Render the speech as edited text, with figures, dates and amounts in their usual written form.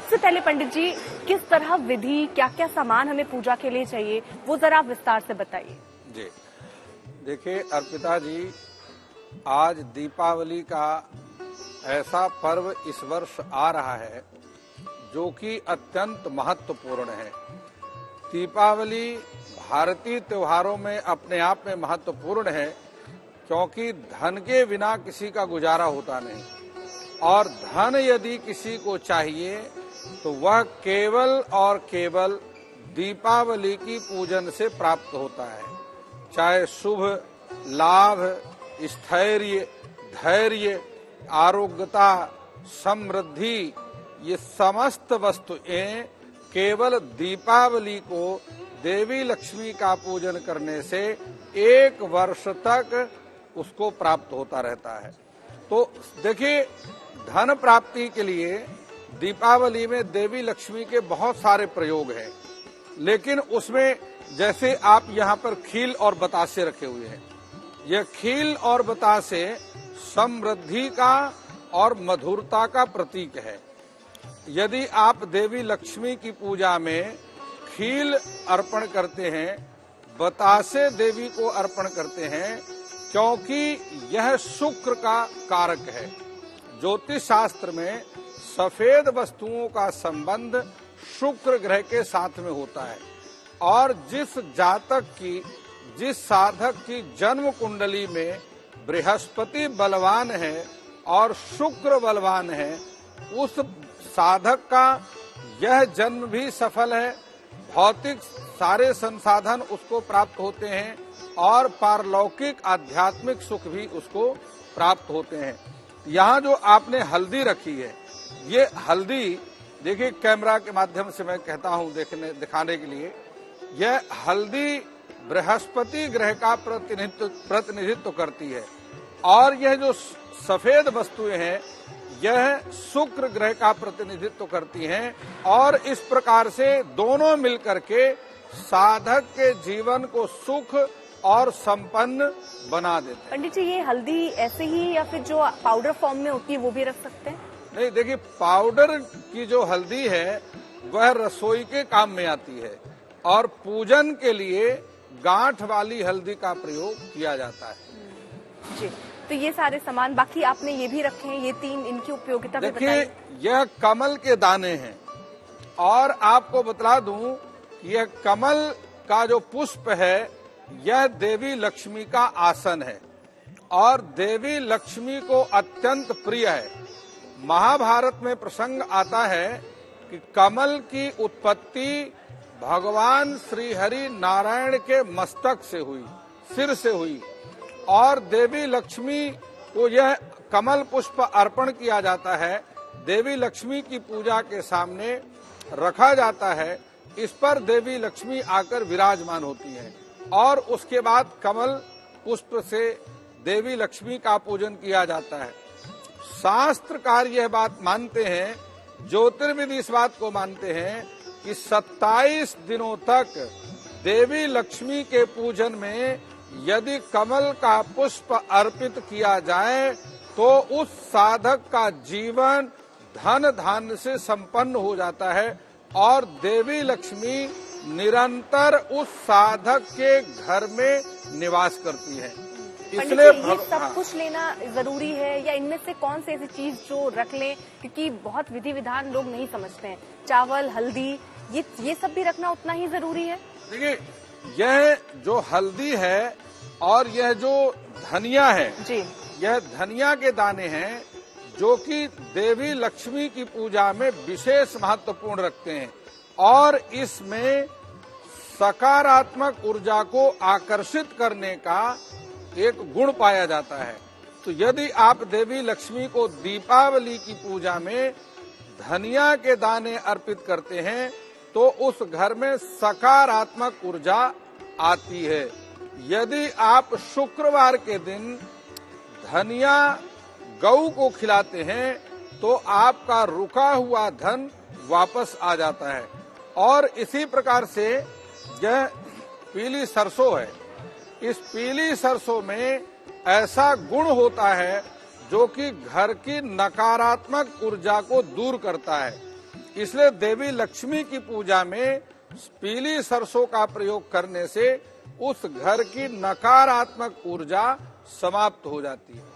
सबसे पहले पंडित जी, किस तरह विधि, क्या क्या सामान हमें पूजा के लिए चाहिए, वो जरा आप विस्तार से बताइए। जी देखिए अर्पिता जी, आज दीपावली का ऐसा पर्व इस वर्ष आ रहा है जो कि अत्यंत महत्वपूर्ण है। दीपावली भारतीय त्योहारों में अपने आप में महत्वपूर्ण है क्योंकि धन के बिना किसी का गुजारा होता नहीं, और धन यदि किसी को चाहिए तो वह केवल और केवल दीपावली की पूजन से प्राप्त होता है। चाहे शुभ लाभ, स्थैर्य, धैर्य, आरोग्यता, समृद्धि, ये समस्त वस्तुएं केवल दीपावली को देवी लक्ष्मी का पूजन करने से एक वर्ष तक उसको प्राप्त होता रहता है। तो देखिए, धन प्राप्ति के लिए दीपावली में देवी लक्ष्मी के बहुत सारे प्रयोग हैं, लेकिन उसमें जैसे आप यहाँ पर खील और बतासे रखे हुए हैं, यह खील और बतासे समृद्धि का और मधुरता का प्रतीक है। यदि आप देवी लक्ष्मी की पूजा में खील अर्पण करते हैं, बतासे देवी को अर्पण करते हैं, क्योंकि यह शुक्र का कारक है। ज्योतिष शास्त्र में सफेद वस्तुओं का संबंध शुक्र ग्रह के साथ में होता है, और जिस जातक की, जिस साधक की जन्म कुंडली में बृहस्पति बलवान है और शुक्र बलवान है, उस साधक का यह जन्म भी सफल है, भौतिक सारे संसाधन उसको प्राप्त होते हैं और पारलौकिक आध्यात्मिक सुख भी उसको प्राप्त होते हैं। यहाँ जो आपने हल्दी रखी है, ये हल्दी देखिए, कैमरा के माध्यम से मैं कहता हूँ दिखाने के लिए, यह हल्दी बृहस्पति ग्रह का प्रतिनिधित्व करती है, और यह जो सफेद वस्तुएं हैं यह शुक्र ग्रह का प्रतिनिधित्व करती हैं, और इस प्रकार से दोनों मिलकर के साधक के जीवन को सुख और संपन्न बना देते हैं। पंडित जी, ये हल्दी ऐसे ही या फिर जो पाउडर फॉर्म में होती है वो भी रख सकते हैं? नहीं, देखिए, पाउडर की जो हल्दी है वह रसोई के काम में आती है, और पूजन के लिए गांठ वाली हल्दी का प्रयोग किया जाता है। जी, तो ये सारे सामान बाकी आपने ये भी रखे हैं, ये तीन, इनकी उपयोगिता भी बताइए। देखिए, यह कमल के दाने हैं, और आपको बतला दूं, यह कमल का जो पुष्प है यह देवी लक्ष्मी का आसन है, और देवी लक्ष्मी को अत्यंत प्रिय है। महाभारत में प्रसंग आता है कि कमल की उत्पत्ति भगवान श्री हरि नारायण के मस्तक से हुई, सिर से हुई, और देवी लक्ष्मी को यह कमल पुष्प अर्पण किया जाता है, देवी लक्ष्मी की पूजा के सामने रखा जाता है। इस पर देवी लक्ष्मी आकर विराजमान होती हैं, और उसके बाद कमल पुष्प से देवी लक्ष्मी का पूजन किया जाता है। शास्त्रकार यह बात मानते हैं, ज्योतिर्विद इस बात को मानते हैं कि 27 दिनों तक देवी लक्ष्मी के पूजन में यदि कमल का पुष्प अर्पित किया जाए तो उस साधक का जीवन धन धान्य से संपन्न हो जाता है, और देवी लक्ष्मी निरंतर उस साधक के घर में निवास करती है। इसलिए ये सब कुछ लेना जरूरी है, या इनमें से कौन सी ऐसी चीज जो रख लें, क्योंकि बहुत विधि विधान लोग नहीं समझते हैं, चावल, हल्दी, ये सब भी रखना उतना ही जरूरी है? देखिए, यह जो हल्दी है और यह जो धनिया है जी, यह धनिया के दाने हैं जो कि देवी लक्ष्मी की पूजा में विशेष महत्वपूर्ण रखते हैं, और इसमें सकारात्मक ऊर्जा को आकर्षित करने का एक गुण पाया जाता है। तो यदि आप देवी लक्ष्मी को दीपावली की पूजा में धनिया के दाने अर्पित करते हैं तो उस घर में सकारात्मक ऊर्जा आती है। यदि आप शुक्रवार के दिन धनिया गऊ को खिलाते हैं तो आपका रुका हुआ धन वापस आ जाता है। और इसी प्रकार से यह पीली सरसों है, इस पीली सरसों में ऐसा गुण होता है जो कि घर की नकारात्मक ऊर्जा को दूर करता है। इसलिए देवी लक्ष्मी की पूजा में पीली सरसों का प्रयोग करने से उस घर की नकारात्मक ऊर्जा समाप्त हो जाती है।